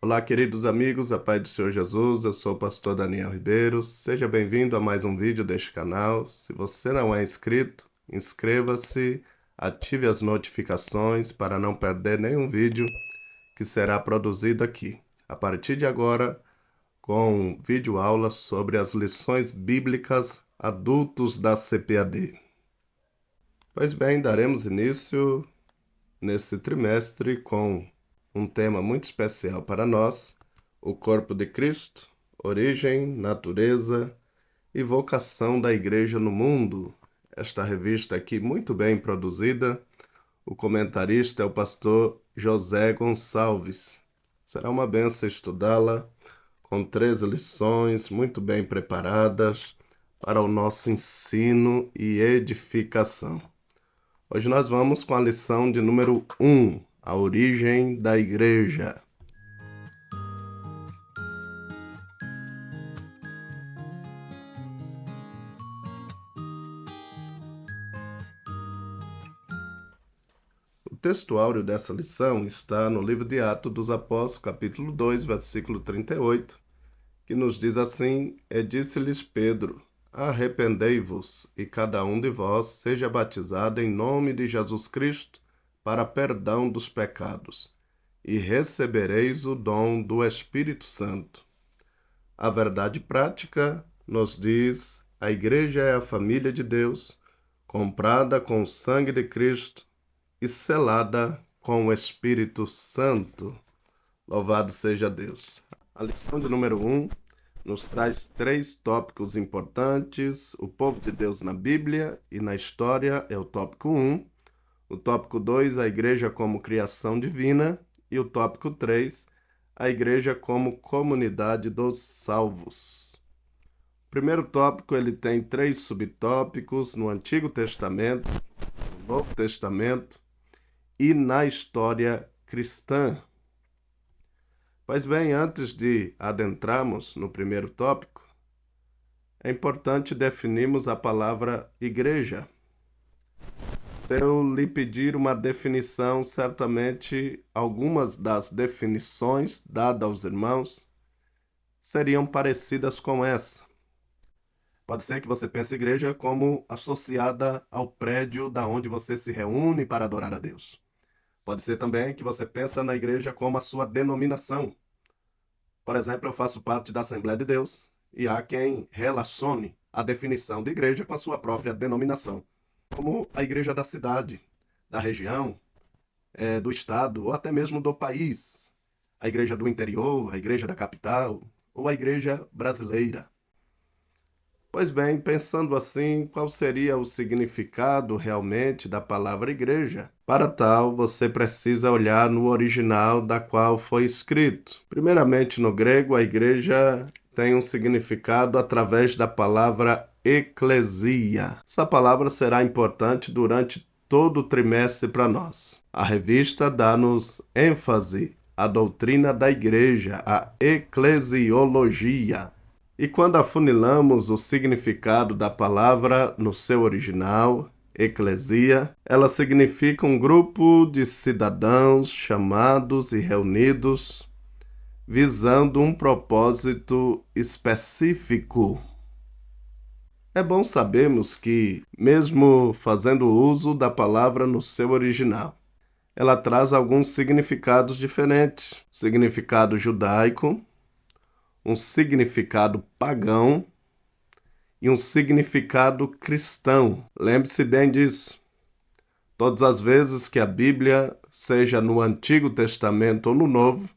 Olá, queridos amigos, a paz do Senhor Jesus, eu sou o pastor Daniel Ribeiro. Seja bem-vindo a mais um vídeo deste canal. Se você não é inscrito, inscreva-se, ative as notificações para não perder nenhum vídeo que será produzido aqui. A partir de agora, com vídeo aula sobre as lições bíblicas adultos da CPAD. Pois bem, daremos início nesse trimestre com um tema muito especial para nós: o corpo de Cristo, origem, natureza e vocação da Igreja no mundo. Esta revista aqui muito bem produzida. O comentarista é o pastor José Gonçalves. Será uma bênção estudá-la, com 13 lições muito bem preparadas para o nosso ensino e edificação. Hoje nós vamos com a lição de número 1, a origem da Igreja. O texto áureo dessa lição está no livro de Atos dos Apóstolos, capítulo 2, versículo 38, que nos diz assim: E disse-lhes Pedro: Arrependei-vos, e cada um de vós seja batizado em nome de Jesus Cristo para perdão dos pecados, e recebereis o dom do Espírito Santo. A verdade prática nos diz: a Igreja é a família de Deus, comprada com o sangue de Cristo e selada com o Espírito Santo. Louvado seja Deus. A lição de número 1 nos traz 3 tópicos importantes. O povo de Deus na Bíblia e na história é o tópico 1. O tópico 2, a Igreja como criação divina. E o tópico 3, a Igreja como comunidade dos salvos. O primeiro tópico ele tem 3 subtópicos no Antigo Testamento, no Novo Testamento e na história cristã. Pois bem, antes de adentrarmos no primeiro tópico, é importante definirmos a palavra igreja. Se eu lhe pedir uma definição, certamente algumas das definições dadas aos irmãos seriam parecidas com essa. Pode ser que você pense igreja como associada ao prédio da onde você se reúne para adorar a Deus. Pode ser também que você pense na igreja como a sua denominação. Por exemplo, eu faço parte da Assembleia de Deus e há quem relacione a definição de igreja com a sua própria denominação, como a igreja da cidade, da região, do estado ou até mesmo do país, a igreja do interior, a igreja da capital ou a igreja brasileira. Pois bem, pensando assim, qual seria o significado realmente da palavra igreja? Para tal, você precisa olhar no original da qual foi escrito. Primeiramente, no grego, a igreja tem um significado através da palavra eclesia. Essa palavra será importante durante todo o trimestre para nós. A revista dá-nos ênfase à doutrina da igreja, a eclesiologia. E quando afunilamos o significado da palavra no seu original, eclesia, ela significa um grupo de cidadãos chamados e reunidos visando um propósito específico. É bom sabermos que, mesmo fazendo uso da palavra no seu original, ela traz alguns significados diferentes. Significado judaico, um significado pagão e um significado cristão. Lembre-se bem disso. Todas as vezes que a Bíblia, seja no Antigo Testamento ou no Novo,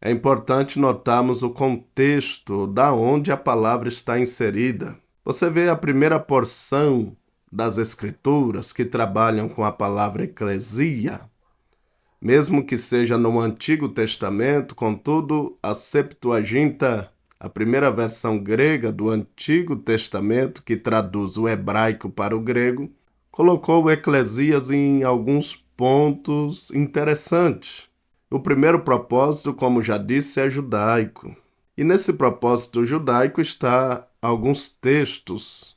é importante notarmos o contexto da onde a palavra está inserida. Você vê a primeira porção das Escrituras que trabalham com a palavra eclesia, mesmo que seja no Antigo Testamento, contudo, a Septuaginta, a primeira versão grega do Antigo Testamento, que traduz o hebraico para o grego, colocou o eclesias em alguns pontos interessantes. O primeiro propósito, como já disse, é judaico. E nesse propósito judaico está alguns textos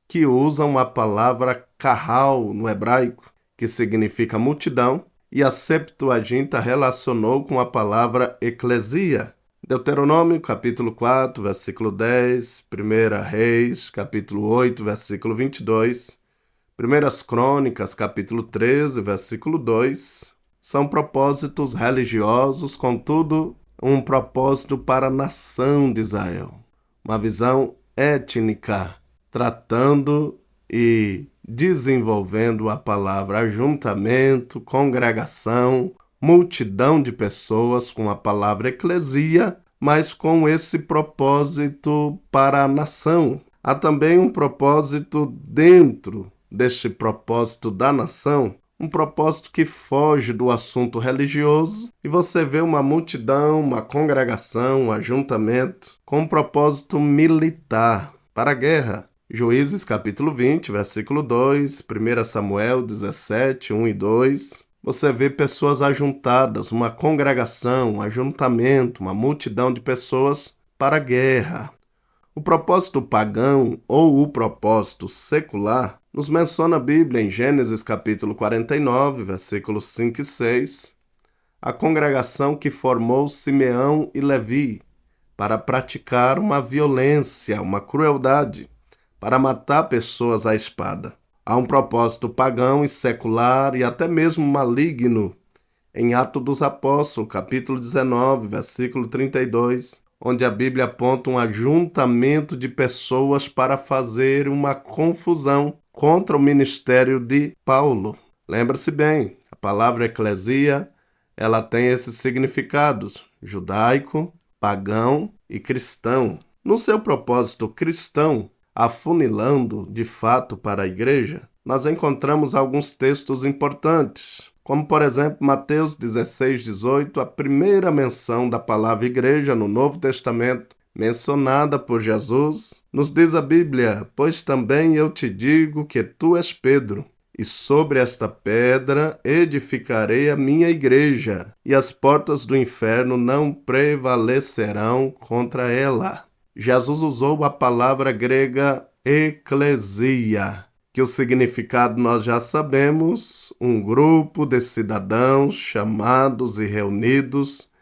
que usam a palavra kahal no hebraico, que significa multidão, e a Septuaginta relacionou com a palavra eclesia. Deuteronômio, capítulo 4, versículo 10, 1 Reis, capítulo 8, versículo 22, 1 Crônicas, capítulo 13, versículo 2, são propósitos religiosos, contudo, um propósito para a nação de Israel. Uma visão étnica, tratando e desenvolvendo a palavra ajuntamento, congregação, multidão de pessoas com a palavra eclesia, mas com esse propósito para a nação. Há também um propósito dentro deste propósito da nação, um propósito que foge do assunto religioso, e você vê uma multidão, uma congregação, um ajuntamento com um propósito militar para a guerra. Juízes capítulo 20, versículo 2, 1 Samuel 17, 1 e 2. Você vê pessoas ajuntadas, uma congregação, um ajuntamento, uma multidão de pessoas para a guerra. O propósito pagão ou o propósito secular nos menciona a Bíblia em Gênesis capítulo 49, versículos 5 e 6, a congregação que formou Simeão e Levi para praticar uma violência, uma crueldade, para matar pessoas à espada. Há um propósito pagão e secular e até mesmo maligno em Atos dos Apóstolos, capítulo 19, versículo 32, onde a Bíblia aponta um ajuntamento de pessoas para fazer uma confusão contra o ministério de Paulo. Lembra-se bem, a palavra eclesia, ela tem esses significados: judaico, pagão e cristão. No seu propósito cristão, afunilando de fato para a igreja, nós encontramos alguns textos importantes, como por exemplo Mateus 16, 18, a primeira menção da palavra igreja no Novo Testamento, mencionada por Jesus. Nos diz a Bíblia: pois também eu te digo que tu és Pedro, e sobre esta pedra edificarei a minha igreja, e as portas do inferno não prevalecerão contra ela. Jesus usou a palavra grega eclesia, que o significado nós já sabemos: um grupo de cidadãos chamados e reunidos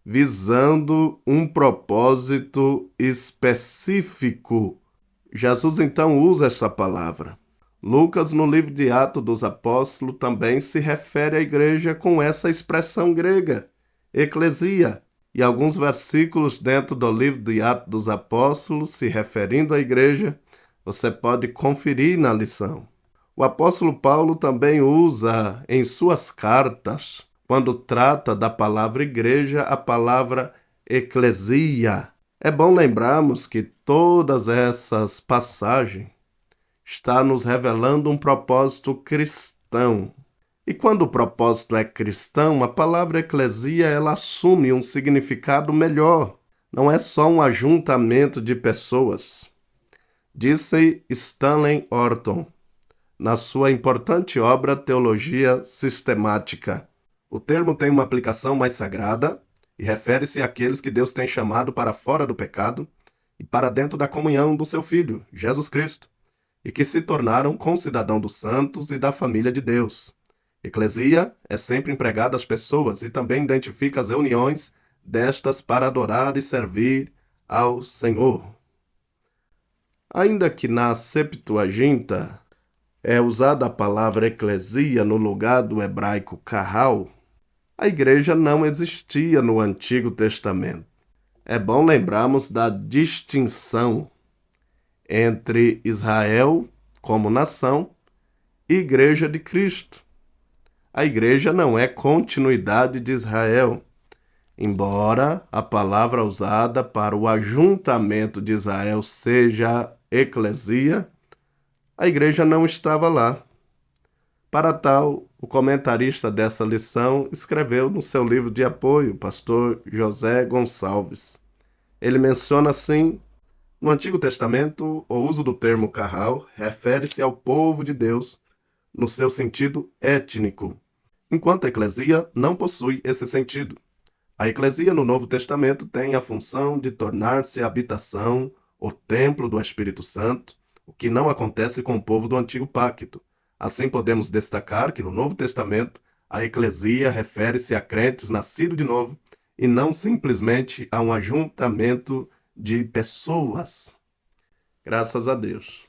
visando um propósito específico. Jesus então usa essa palavra. Lucas, no livro de Atos dos Apóstolos, também se refere à igreja com essa expressão grega, eclesia, e alguns versículos dentro do livro de Atos dos Apóstolos, se referindo à igreja, você pode conferir na lição. O apóstolo Paulo também usa em suas cartas, quando trata da palavra igreja, a palavra eclesia. É bom lembrarmos que todas essas passagens estão nos revelando um propósito cristão. E quando o propósito é cristão, a palavra eclesia ela assume um significado melhor. Não é só um ajuntamento de pessoas. Disse Stanley Orton, na sua importante obra Teologia Sistemática. O termo tem uma aplicação mais sagrada e refere-se àqueles que Deus tem chamado para fora do pecado e para dentro da comunhão do seu Filho, Jesus Cristo, e que se tornaram concidadãos dos santos e da família de Deus. Eclesia é sempre empregada às pessoas e também identifica as reuniões destas para adorar e servir ao Senhor. Ainda que na Septuaginta é usada a palavra eclesia no lugar do hebraico kahal, a igreja não existia no Antigo Testamento. É bom lembrarmos da distinção entre Israel como nação e Igreja de Cristo. A igreja não é continuidade de Israel, embora a palavra usada para o ajuntamento de Israel seja eclesia, a igreja não estava lá. Para tal, o comentarista dessa lição escreveu no seu livro de apoio, pastor José Gonçalves. Ele menciona assim: no Antigo Testamento, o uso do termo kahal refere-se ao povo de Deus no seu sentido étnico, enquanto a eclesia não possui esse sentido. A eclesia no Novo Testamento tem a função de tornar-se a habitação, o templo do Espírito Santo, o que não acontece com o povo do Antigo Pacto. Assim podemos destacar que no Novo Testamento A eclesia refere-se a crentes nascidos de novo e não simplesmente a um ajuntamento de pessoas. Graças a Deus.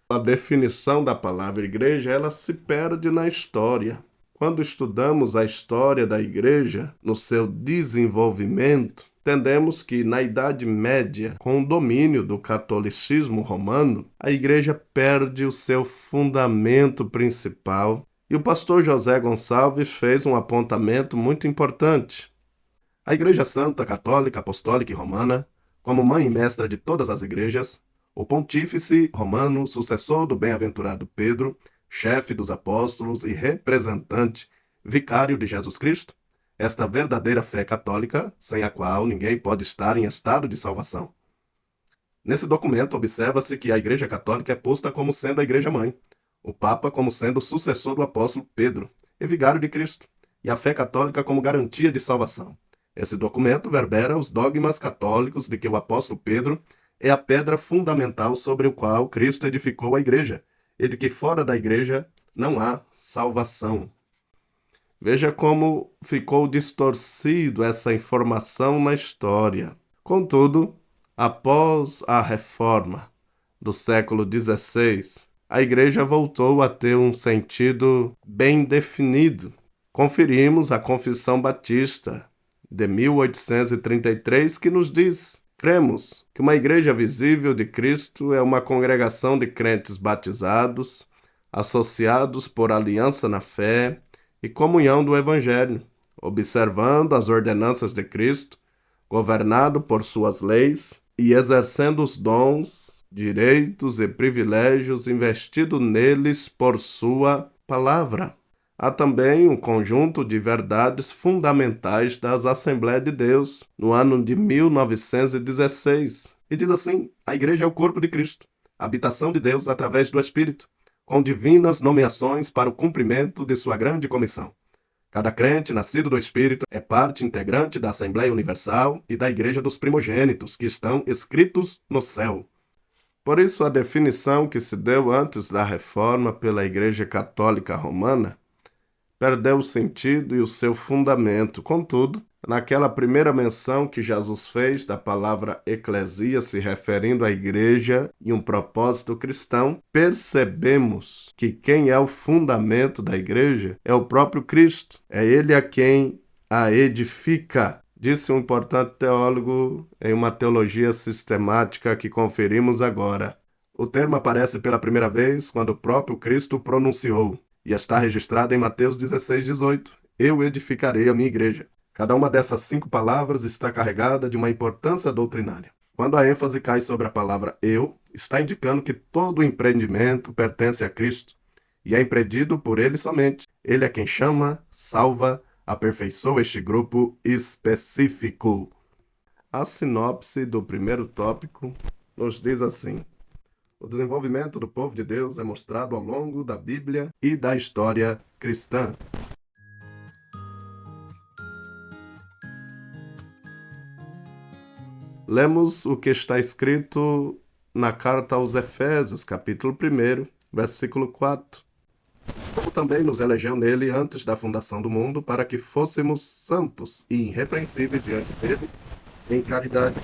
A definição da palavra igreja, ela se perde na história. Quando estudamos a história da igreja, no seu desenvolvimento, entendemos que na Idade Média, com o domínio do catolicismo romano, a igreja perde o seu fundamento principal. E o pastor José Gonçalves fez um apontamento muito importante. A Igreja Santa, Católica, Apostólica e Romana, como mãe e mestra de todas as igrejas, o pontífice romano, sucessor do bem-aventurado Pedro, chefe dos apóstolos e representante vicário de Jesus Cristo, esta verdadeira fé católica, sem a qual ninguém pode estar em estado de salvação. Nesse documento, observa-se que a Igreja Católica é posta como sendo a Igreja-mãe, o Papa como sendo o sucessor do apóstolo Pedro e vigário de Cristo, e a fé católica como garantia de salvação. Esse documento verbera os dogmas católicos de que o apóstolo Pedro é a pedra fundamental sobre o qual Cristo edificou a igreja, e de que fora da igreja não há salvação. Veja como ficou distorcido essa informação na história. Contudo, após a reforma do século XVI, a igreja voltou a ter um sentido bem definido. Conferimos a Confissão Batista de 1833, que nos diz: cremos que uma igreja visível de Cristo é uma congregação de crentes batizados, associados por aliança na fé e comunhão do Evangelho, observando as ordenanças de Cristo, governado por suas leis e exercendo os dons, direitos e privilégios investidos neles por sua palavra. Há também um conjunto de verdades fundamentais das Assembleias de Deus, no ano de 1916. E diz assim: a Igreja é o corpo de Cristo, a habitação de Deus através do Espírito, com divinas nomeações para o cumprimento de sua grande comissão. Cada crente nascido do Espírito é parte integrante da Assembleia Universal e da Igreja dos Primogênitos, que estão escritos no céu. Por isso, a definição que se deu antes da Reforma pela Igreja Católica Romana perdeu o sentido e o seu fundamento. Contudo, naquela primeira menção que Jesus fez da palavra eclesia, se referindo à igreja e um propósito cristão, percebemos que quem é o fundamento da igreja é o próprio Cristo. É ele a quem a edifica. Disse um importante teólogo em uma teologia sistemática que conferimos agora. O termo aparece pela primeira vez quando o próprio Cristo pronunciou, e está registrado em Mateus 16:18. Eu edificarei a minha igreja. Cada uma dessas 5 palavras está carregada de uma importância doutrinária. Quando a ênfase cai sobre a palavra eu, está indicando que todo o empreendimento pertence a Cristo e é empreendido por Ele somente. Ele é quem chama, salva, aperfeiçoa este grupo específico. A sinopse do primeiro tópico nos diz assim: o desenvolvimento do povo de Deus é mostrado ao longo da Bíblia e da história cristã. Lemos o que está escrito na carta aos Efésios, capítulo 1, versículo 4. Como também nos elegeu nele antes da fundação do mundo, para que fôssemos santos e irrepreensíveis diante dele em caridade.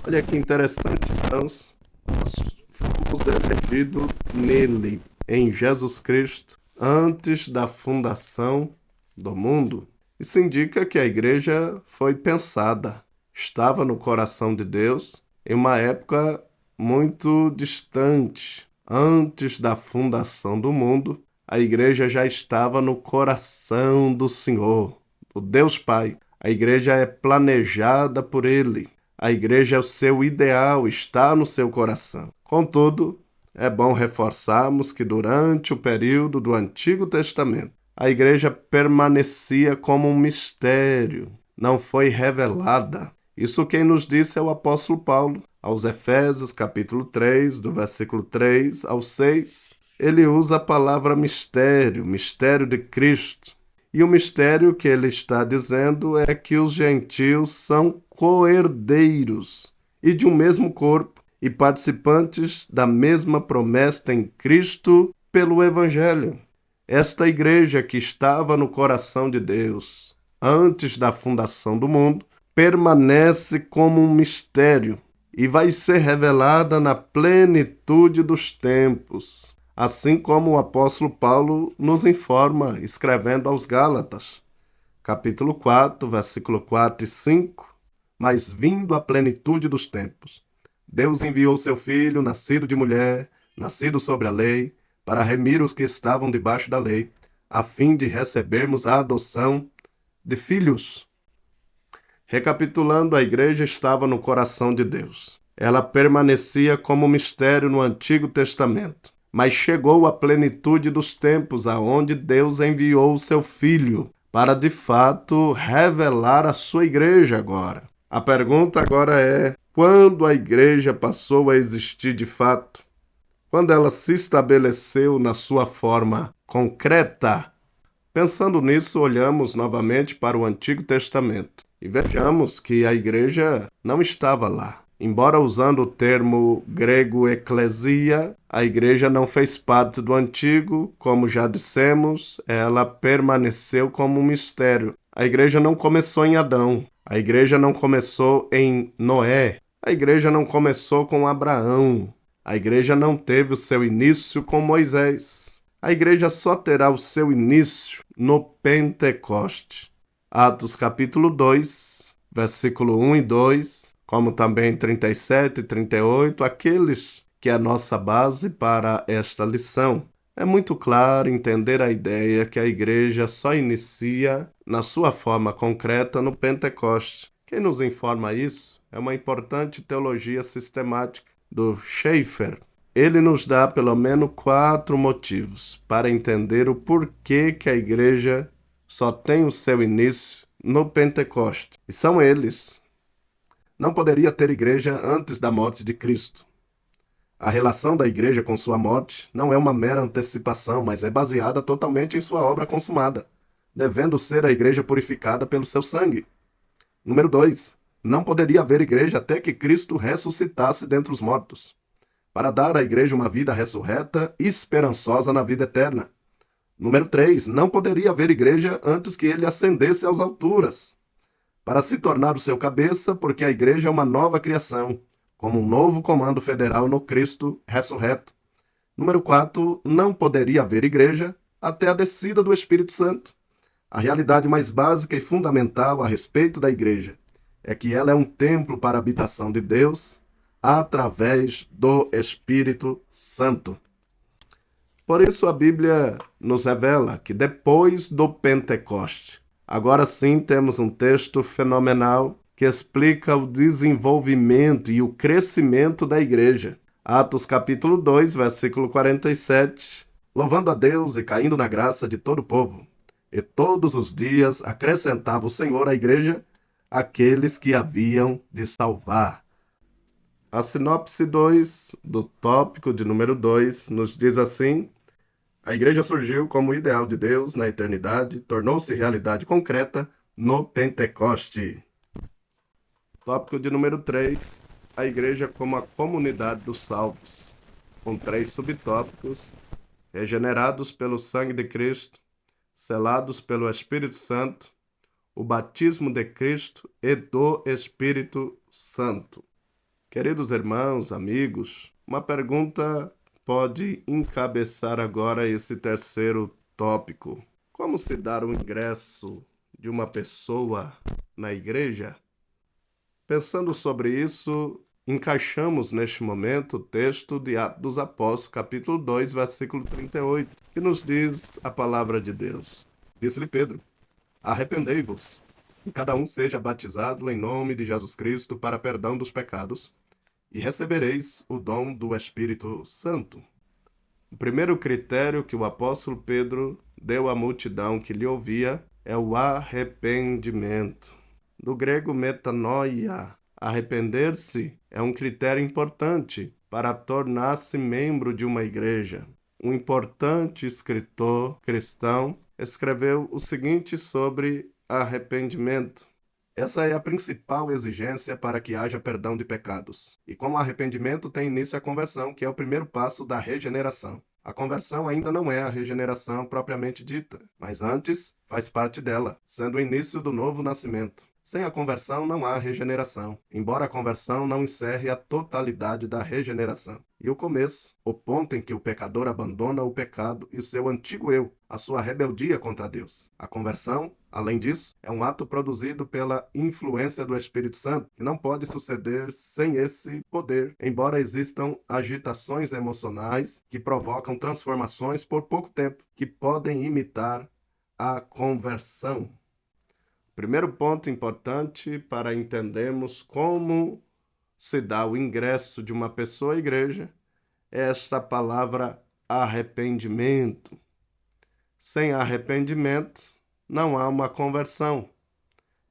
Olha que interessante, irmãos. Nós fomos elegidos nele, em Jesus Cristo, antes da fundação do mundo. Isso indica que a igreja foi pensada, estava no coração de Deus em uma época muito distante. Antes da fundação do mundo, a igreja já estava no coração do Senhor, do Deus Pai. A igreja é planejada por Ele. A igreja é o seu ideal, está no seu coração. Contudo, é bom reforçarmos que durante o período do Antigo Testamento, a igreja permanecia como um mistério, não foi revelada. Isso quem nos disse é o apóstolo Paulo, aos Efésios, capítulo 3, do versículo 3 ao 6. Ele usa a palavra mistério, mistério de Cristo. E o mistério que ele está dizendo é que os gentios são co-herdeiros e de um mesmo corpo e participantes da mesma promessa em Cristo pelo Evangelho. Esta igreja que estava no coração de Deus antes da fundação do mundo permanece como um mistério e vai ser revelada na plenitude dos tempos, assim como o apóstolo Paulo nos informa, escrevendo aos Gálatas, capítulo 4, versículo 4 e 5. Mas vindo a plenitude dos tempos, Deus enviou seu Filho, nascido de mulher, nascido sobre a lei, para remir os que estavam debaixo da lei, a fim de recebermos a adoção de filhos. Recapitulando, a igreja estava no coração de Deus. Ela permanecia como mistério no Antigo Testamento, mas chegou a plenitude dos tempos, aonde Deus enviou o seu Filho para, de fato, revelar a sua igreja agora. A pergunta agora é: quando a igreja passou a existir de fato? Quando ela se estabeleceu na sua forma concreta? Pensando nisso, olhamos novamente para o Antigo Testamento e vejamos que a igreja não estava lá. Embora usando o termo grego eclesia, a igreja não fez parte do Antigo, como já dissemos, ela permaneceu como um mistério. A igreja não começou em Adão, a igreja não começou em Noé, a igreja não começou com Abraão, a igreja não teve o seu início com Moisés. A igreja só terá o seu início no Pentecoste. Atos capítulo 2, versículo 1 e 2, como também 37 e 38, aqueles que é a nossa base para esta lição. É muito claro entender a ideia que a igreja só inicia na sua forma concreta no Pentecoste. Quem nos informa isso é uma importante teologia sistemática do Schaeffer. Ele nos dá pelo menos 4 motivos para entender o porquê que a igreja só tem o seu início no Pentecoste. E são eles. Não poderia ter igreja antes da morte de Cristo. A relação da igreja com sua morte não é uma mera antecipação, mas é baseada totalmente em sua obra consumada, devendo ser a igreja purificada pelo seu sangue. Número 2. Não poderia haver igreja até que Cristo ressuscitasse dentre os mortos, para dar à igreja uma vida ressurreta e esperançosa na vida eterna. Número 3. Não poderia haver igreja antes que ele ascendesse às alturas, para se tornar o seu cabeça, porque a igreja é uma nova criação, como um novo comando federal no Cristo ressurreto. Número 4. Não poderia haver igreja até a descida do Espírito Santo. A realidade mais básica e fundamental a respeito da igreja é que ela é um templo para a habitação de Deus através do Espírito Santo. Por isso a Bíblia nos revela que depois do Pentecoste, agora sim temos um texto fenomenal que explica o desenvolvimento e o crescimento da igreja. Atos capítulo 2, versículo 47. Louvando a Deus e caindo na graça de todo o povo. E todos os dias acrescentava o Senhor à igreja aqueles que haviam de salvar. A sinopse 2 do tópico de número 2 nos diz assim: a igreja surgiu como ideal de Deus na eternidade, tornou-se realidade concreta no Pentecoste. Tópico de número 3, a igreja como a comunidade dos salvos, com 3 subtópicos: regenerados pelo sangue de Cristo, selados pelo Espírito Santo, o batismo de Cristo e do Espírito Santo. Queridos irmãos, amigos, uma pergunta pode encabeçar agora esse terceiro tópico. Como se dar o ingresso de uma pessoa na igreja? Pensando sobre isso, encaixamos neste momento o texto de Atos dos Apóstolos, capítulo 2, versículo 38, que nos diz a palavra de Deus. Disse-lhe Pedro: arrependei-vos, e cada um seja batizado em nome de Jesus Cristo para perdão dos pecados, e recebereis o dom do Espírito Santo. O primeiro critério que o apóstolo Pedro deu à multidão que lhe ouvia é o arrependimento. Do grego metanoia, arrepender-se é um critério importante para tornar-se membro de uma igreja. Um importante escritor cristão escreveu o seguinte sobre arrependimento: essa é a principal exigência para que haja perdão de pecados. E como arrependimento tem início a conversão, que é o primeiro passo da regeneração. A conversão ainda não é a regeneração propriamente dita, mas antes faz parte dela, sendo o início do novo nascimento. Sem a conversão não há regeneração, embora a conversão não encerre a totalidade da regeneração. E o começo, o ponto em que o pecador abandona o pecado e o seu antigo eu, a sua rebeldia contra Deus. A conversão, além disso, é um ato produzido pela influência do Espírito Santo, que não pode suceder sem esse poder, embora existam agitações emocionais que provocam transformações por pouco tempo, que podem imitar a conversão. Primeiro ponto importante para entendermos como se dá o ingresso de uma pessoa à igreja é esta palavra arrependimento. Sem arrependimento, não há uma conversão.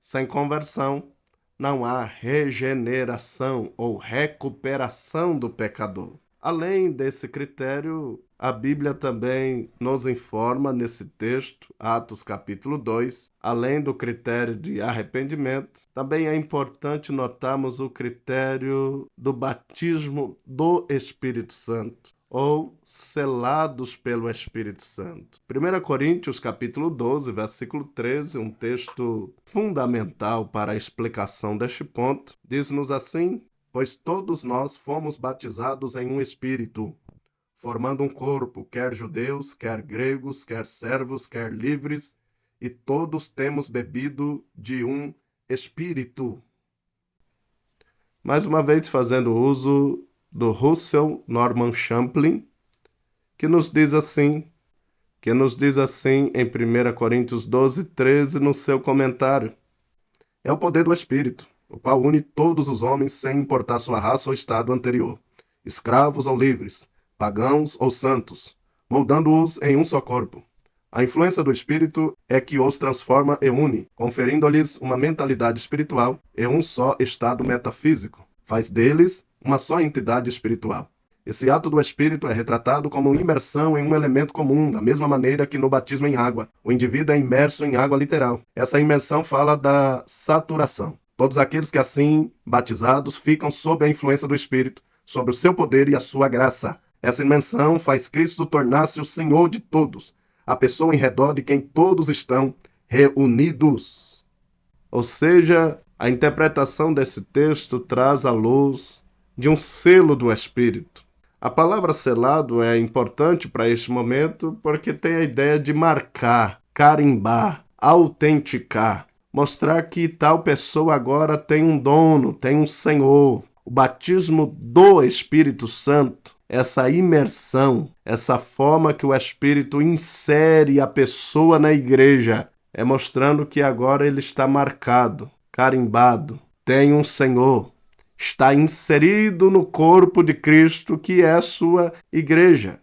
Sem conversão, não há regeneração ou recuperação do pecador. Além desse critério, a Bíblia também nos informa nesse texto, Atos capítulo 2, além do critério de arrependimento, também é importante notarmos o critério do batismo do Espírito Santo, ou selados pelo Espírito Santo. 1 Coríntios capítulo 12, versículo 13, um texto fundamental para a explicação deste ponto, diz-nos assim: pois todos nós fomos batizados em um Espírito, formando um corpo, quer judeus, quer gregos, quer servos, quer livres, e todos temos bebido de um Espírito. Mais uma vez fazendo uso do Russell Norman Champlin, que nos diz assim em 1 Coríntios 12, 13, no seu comentário: é o poder do Espírito, o qual une todos os homens sem importar sua raça ou estado anterior, escravos ou livres, pagãos ou santos, moldando-os em um só corpo. A influência do Espírito é que os transforma e une, conferindo-lhes uma mentalidade espiritual e um só estado metafísico. Faz deles uma só entidade espiritual. Esse ato do Espírito é retratado como imersão em um elemento comum, da mesma maneira que no batismo em água. O indivíduo é imerso em água literal. Essa imersão fala da saturação. Todos aqueles que assim batizados ficam sob a influência do Espírito, sobre o seu poder e a sua graça. Essa imersão faz Cristo tornar-se o Senhor de todos, a pessoa em redor de quem todos estão reunidos. Ou seja, a interpretação desse texto traz à luz de um selo do Espírito. A palavra selado é importante para este momento porque tem a ideia de marcar, carimbar, autenticar, mostrar que tal pessoa agora tem um dono, tem um Senhor. O batismo do Espírito Santo, essa imersão, essa forma que o Espírito insere a pessoa na igreja, é mostrando que agora ele está marcado, carimbado, tem um Senhor, está inserido no corpo de Cristo, que é a sua igreja.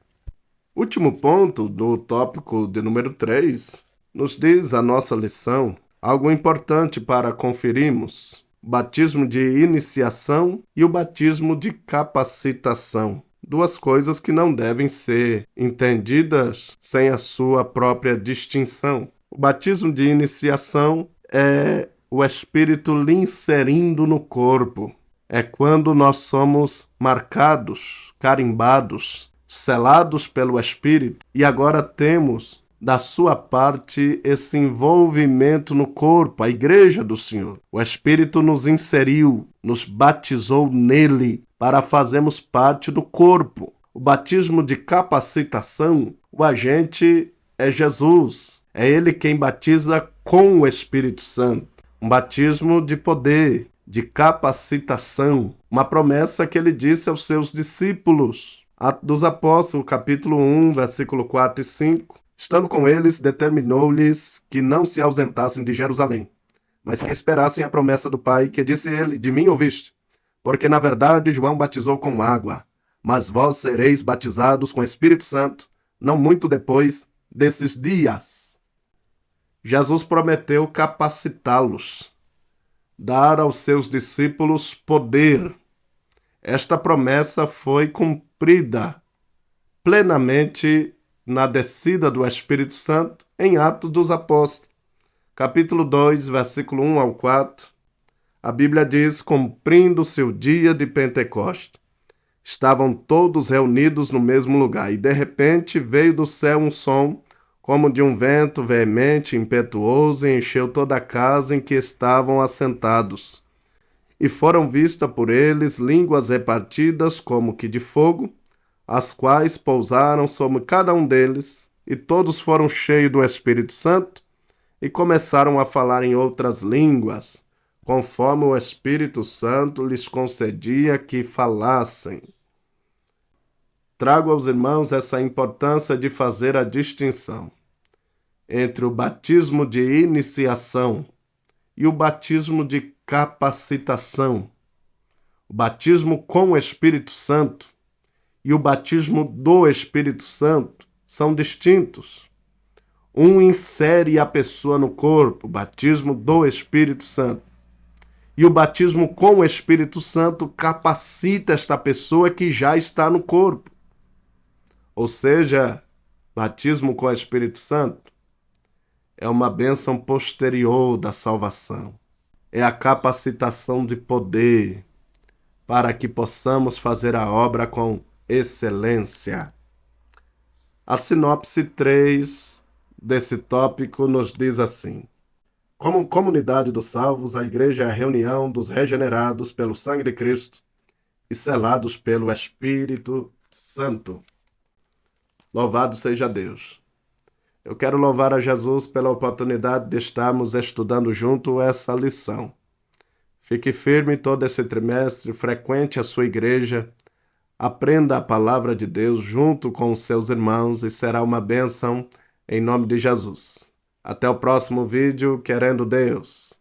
Último ponto do tópico de número 3, nos diz a nossa lição algo importante para conferirmos: o batismo de iniciação e o batismo de capacitação. Duas coisas que não devem ser entendidas sem a sua própria distinção. O batismo de iniciação é o Espírito lhe inserindo no corpo. É quando nós somos marcados, carimbados, selados pelo Espírito e agora temos da sua parte esse envolvimento no corpo, a igreja do Senhor. O Espírito nos inseriu, nos batizou nele para fazermos parte do corpo. O batismo de capacitação, o agente é Jesus. É ele quem batiza com o Espírito Santo. Um batismo de poder, de capacitação, uma promessa que ele disse aos seus discípulos. Atos dos Apóstolos, capítulo 1, versículo 4 e 5. Estando com eles, determinou-lhes que não se ausentassem de Jerusalém, mas que esperassem a promessa do Pai, que disse ele: de mim ouviste. Porque, na verdade, João batizou com água, mas vós sereis batizados com Espírito Santo, não muito depois desses dias. Jesus prometeu capacitá-los, dar aos seus discípulos poder. Esta promessa foi cumprida plenamente na descida do Espírito Santo em Atos dos Apóstolos, capítulo 2, versículo 1 ao 4. A Bíblia diz: cumprindo-se o dia de Pentecostes, Estavam todos reunidos no mesmo lugar, e de repente veio do céu um som, como de um vento veemente, impetuoso, e encheu toda a casa em que estavam assentados. E foram vistas por eles línguas repartidas como que de fogo, as quais pousaram sobre cada um deles, e todos foram cheios do Espírito Santo, e começaram a falar em outras línguas, conforme o Espírito Santo lhes concedia que falassem. Trago aos irmãos essa importância de fazer a distinção entre o batismo de iniciação e o batismo de capacitação. O batismo com o Espírito Santo e o batismo do Espírito Santo são distintos. Um insere a pessoa no corpo, o batismo do Espírito Santo. E o batismo com o Espírito Santo capacita esta pessoa que já está no corpo. Ou seja, batismo com o Espírito Santo é uma bênção posterior da salvação. É a capacitação de poder para que possamos fazer a obra com excelência. A sinopse 3 desse tópico nos diz assim: como comunidade dos salvos, a igreja é a reunião dos regenerados pelo sangue de Cristo e selados pelo Espírito Santo. Louvado seja Deus. Eu quero louvar a Jesus pela oportunidade de estarmos estudando junto essa lição. Fique firme todo esse trimestre, frequente a sua igreja, aprenda a palavra de Deus junto com os seus irmãos e será uma bênção em nome de Jesus. Até o próximo vídeo, querendo Deus.